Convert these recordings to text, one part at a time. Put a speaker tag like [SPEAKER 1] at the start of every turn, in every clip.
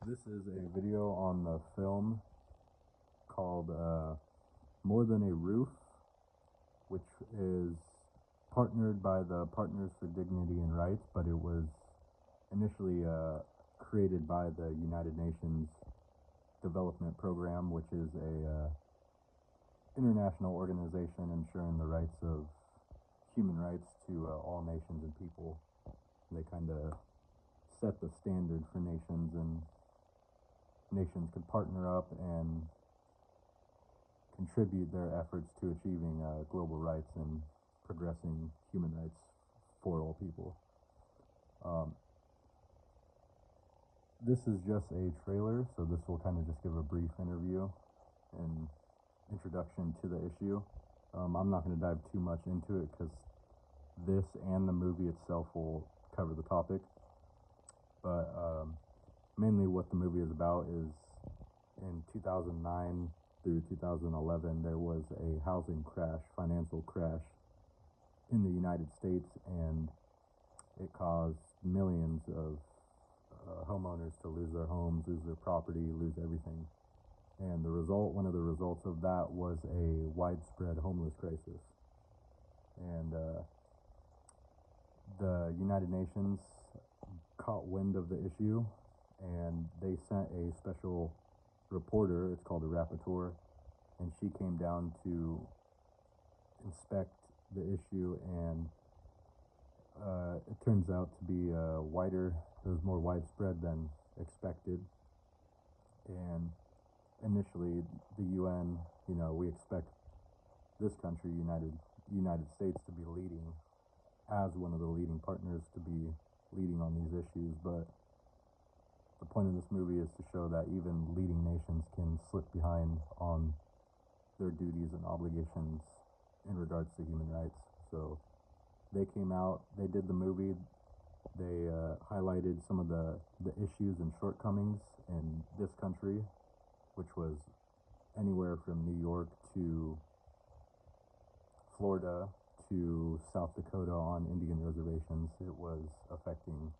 [SPEAKER 1] This is a video on the film called More Than a Roof, which is partnered by the Partners for Dignity and Rights, but it was initially created by the United Nations Development Program, which is a international organization ensuring the rights of human rights to all nations and people. They kind of set the standard for nations, and nations could partner up and contribute their efforts to achieving global rights and progressing human rights for all people. This is just a trailer, so this will kind of just give a brief interview and introduction to the issue. I'm not going to dive too much into it because this and the movie itself will cover the topic. But mainly what the movie is about is in 2009 through 2011, there was a housing crash, financial crash in the United States, and it caused millions of homeowners to lose their homes, lose their property, lose everything. And one of the results of that was a widespread homeless crisis. And the United Nations caught wind of the issue, and they sent a special reporter, it's called a rapporteur, and she came down to inspect the issue, and it turns out to be it was more widespread than expected. And initially the UN, we expect this country, United States, to be leading as one of the leading partners, to be leading on these issues, but the point of this movie is to show that even leading nations can slip behind on their duties and obligations in regards to human rights. So they came out, they did the movie, they highlighted some of the issues and shortcomings in this country, which was anywhere from New York to Florida to South Dakota on Indian reservations. It was affecting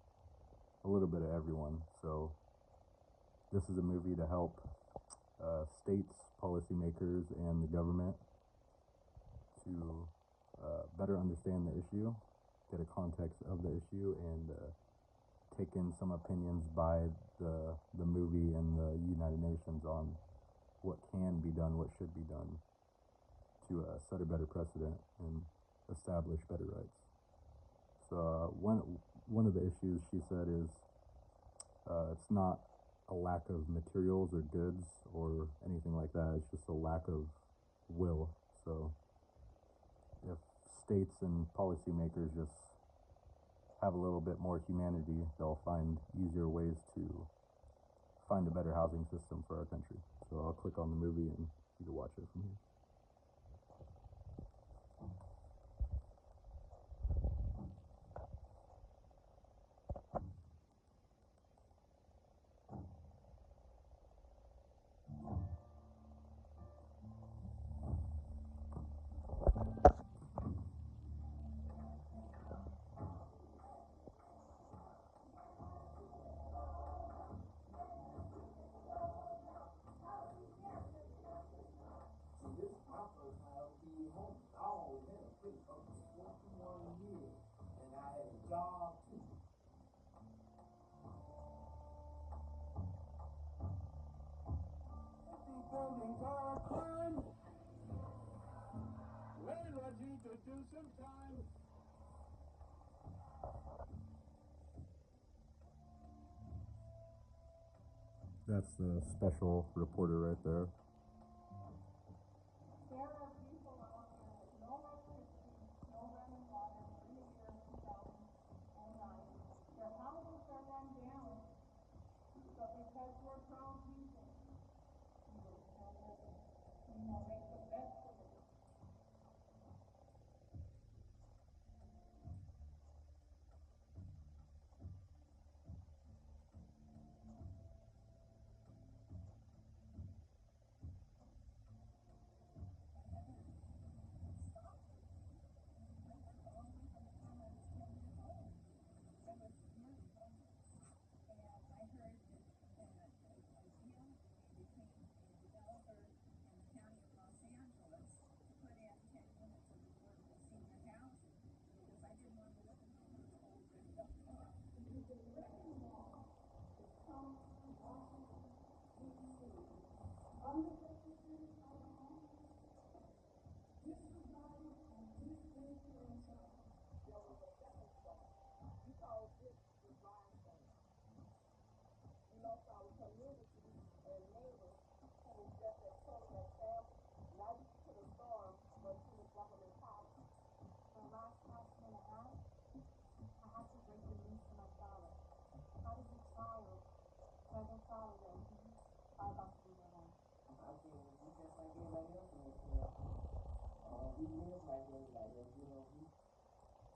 [SPEAKER 1] a little bit of everyone. So this is a movie to help states, policymakers, and the government to better understand the issue, get a context of the issue, and take in some opinions by the movie and the United Nations on what can be done, what should be done to set a better precedent and establish better rights. So one of the issues, she said, is it's not a lack of materials or goods or anything like that. It's just a lack of will. So if states and policymakers just have a little bit more humanity, they'll find easier ways to find a better housing system for our country. So I'll click on the movie and you can watch it from here.
[SPEAKER 2] Buildings are a crime. Landlords need to do some time.
[SPEAKER 1] That's the special reporter right there.
[SPEAKER 3] There are people out there with no electricity, no running water for the year 2009. Their houses are run down, but because we're proud people, we will still live it. We will make the best of it.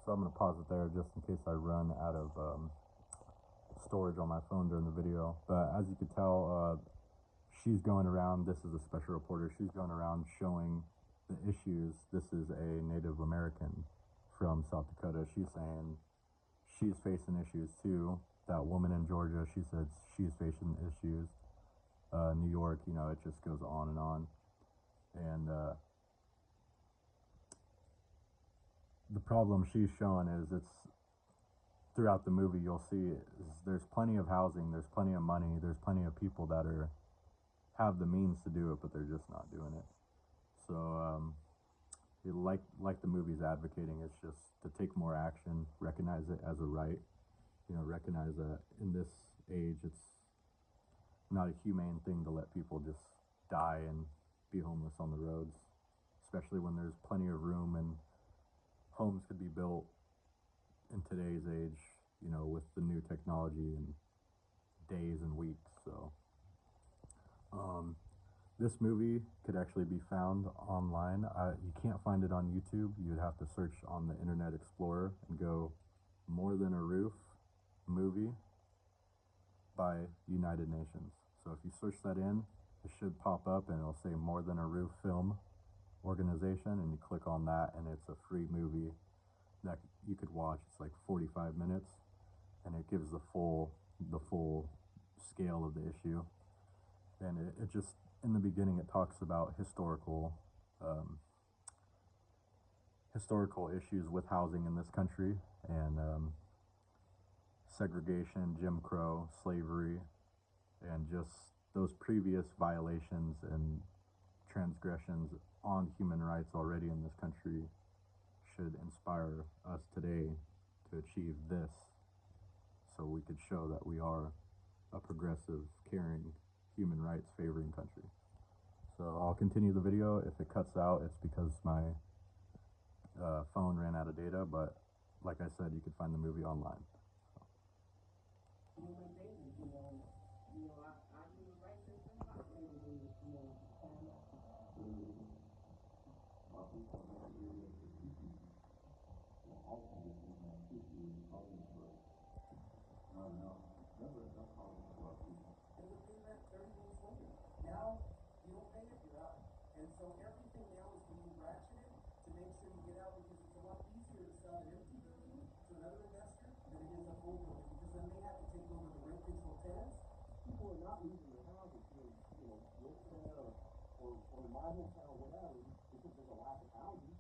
[SPEAKER 1] So I'm going to pause it there just in case I run out of storage on my phone during the video. But as you can tell, she's going around, this is a special reporter, she's going around showing the issues. This is a Native American from South Dakota. She's saying she's facing issues too. That woman in Georgia, she said she's facing issues. New York, you know, it just goes on and on. And the problem she's showing is it's throughout the movie you'll see is there's plenty of housing, there's plenty of money, there's plenty of people that have the means to do it, but they're just not doing it. So like the movie's advocating, it's just to take more action, recognize it as a right, you know, recognize that in this age it's not a humane thing to let people just die and be homeless on the roads, especially when there's plenty of room and homes could be built in today's age, you know, with the new technology in days and weeks. So this movie could actually be found online. You can't find it on YouTube. You'd have to search on the Internet Explorer and go More Than a Roof movie by United Nations. So if you search that in, it should pop up and it'll say More Than a Roof Film Organization, and you click on that and it's a free movie that you could watch. It's like 45 minutes and it gives the full scale of the issue. And it just, in the beginning, it talks about historical issues with housing in this country, and segregation, Jim Crow, slavery, and just those previous violations and transgressions on human rights already in this country should inspire us today to achieve this, so we could show that we are a progressive, caring, human rights favoring country. So I'll continue the video. If it cuts out, it's because my phone ran out of data, but like I said, you can find the movie online.
[SPEAKER 2] Now, you don't pay if you're out. And so everything now is being ratcheted to make sure you get out, because it's a lot easier to sell an empty building to another investor than it is a full building, because then they have to take over the rent control tenants. People are not losing their houses here, you know, or my hometown or whatever, because there's a lack of housing.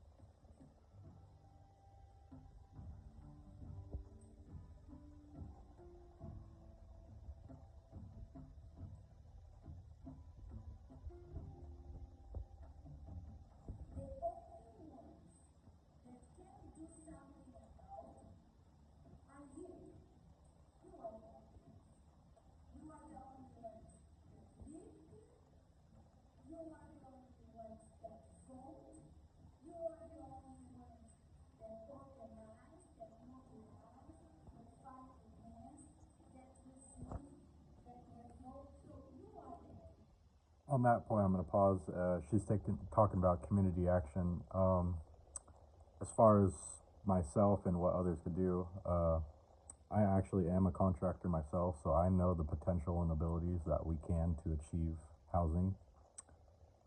[SPEAKER 1] On that point, I'm going to pause. She's talking about community action. As far as myself and what others could do, I actually am a contractor myself, so I know the potential and abilities that we can to achieve housing.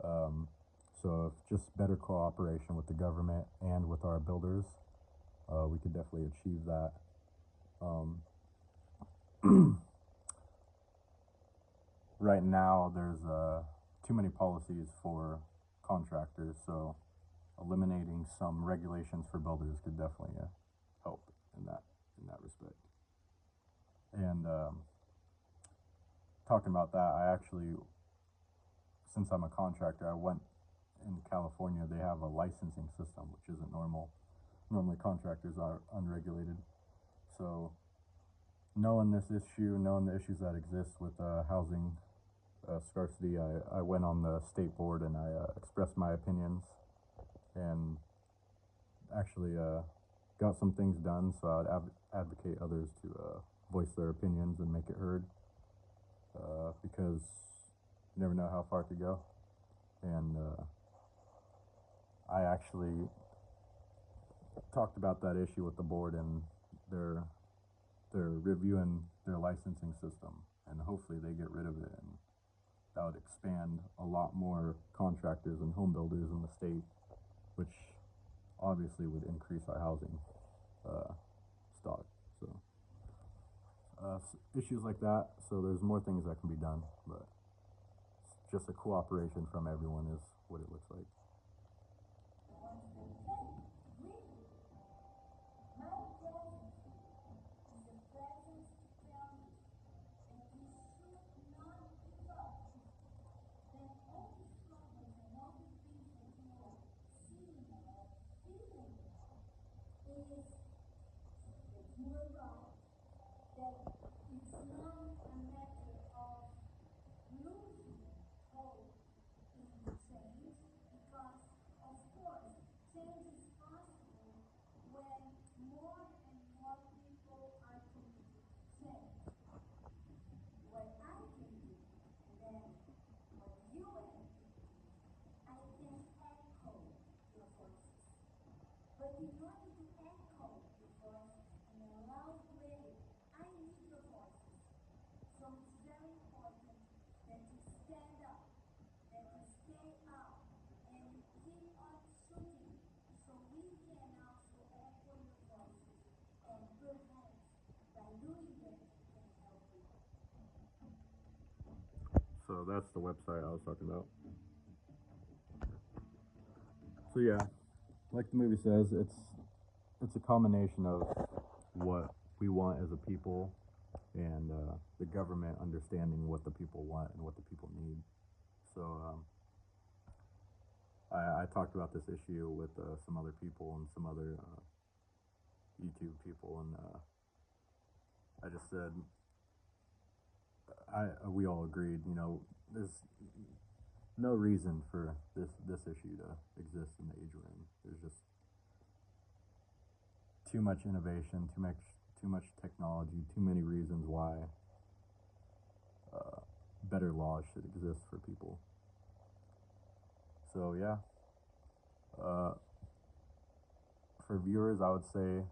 [SPEAKER 1] So if just better cooperation with the government and with our builders, we could definitely achieve that. Right now, there's too many policies for contractors, so eliminating some regulations for builders could definitely help in that respect. And talking about that, I actually, since I'm a contractor, I went in California. They have a licensing system, which isn't normal. Normally contractors are unregulated. So knowing this issue, knowing the issues that exist with housing scarcity, I went on the state board and I expressed my opinions and actually got some things done. So I would advocate others to voice their opinions and make it heard, because you never know how far it could go. And I actually talked about that issue with the board, and they're reviewing their licensing system, and hopefully they get rid of it, and that would expand a lot more contractors and home builders in the state, which obviously would increase our housing stock. So issues like that. So there's more things that can be done, but just a cooperation from everyone is what it looks like. So that's the website I was talking about. So yeah, like the movie says, it's a combination of what we want as a people and the government understanding what the people want and what the people need. So I talked about this issue with some other people and some other YouTube people, and I just said we all agreed, there's no reason for this issue to exist in the age we're in. There's just too much innovation, too much technology, too many reasons why better laws should exist for people. So yeah, for viewers, I would say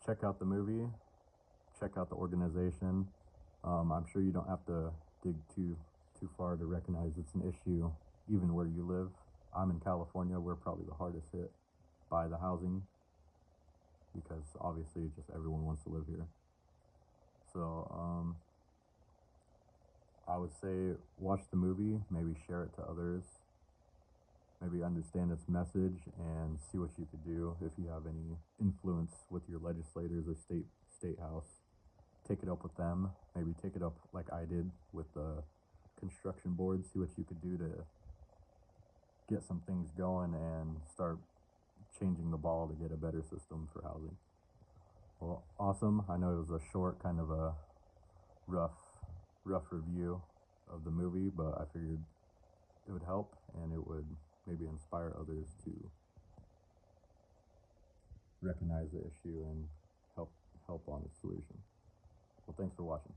[SPEAKER 1] check out the movie, check out the organization. I'm sure you don't have to dig too far to recognize it's an issue even where you live. I'm in California. We're probably the hardest hit by the housing because obviously just everyone wants to live here. So I would say watch the movie, maybe share it to others, maybe understand its message and see what you could do if you have any influence with your legislators or state house. Take it up with them, maybe take it up like I did with the construction board, see what you could do to get some things going and start changing the ball to get a better system for housing. Well, awesome. I know it was a short, kind of a rough review of the movie, but I figured it would help and it would maybe inspire others to recognize the issue and help on its solution. Well, thanks for watching.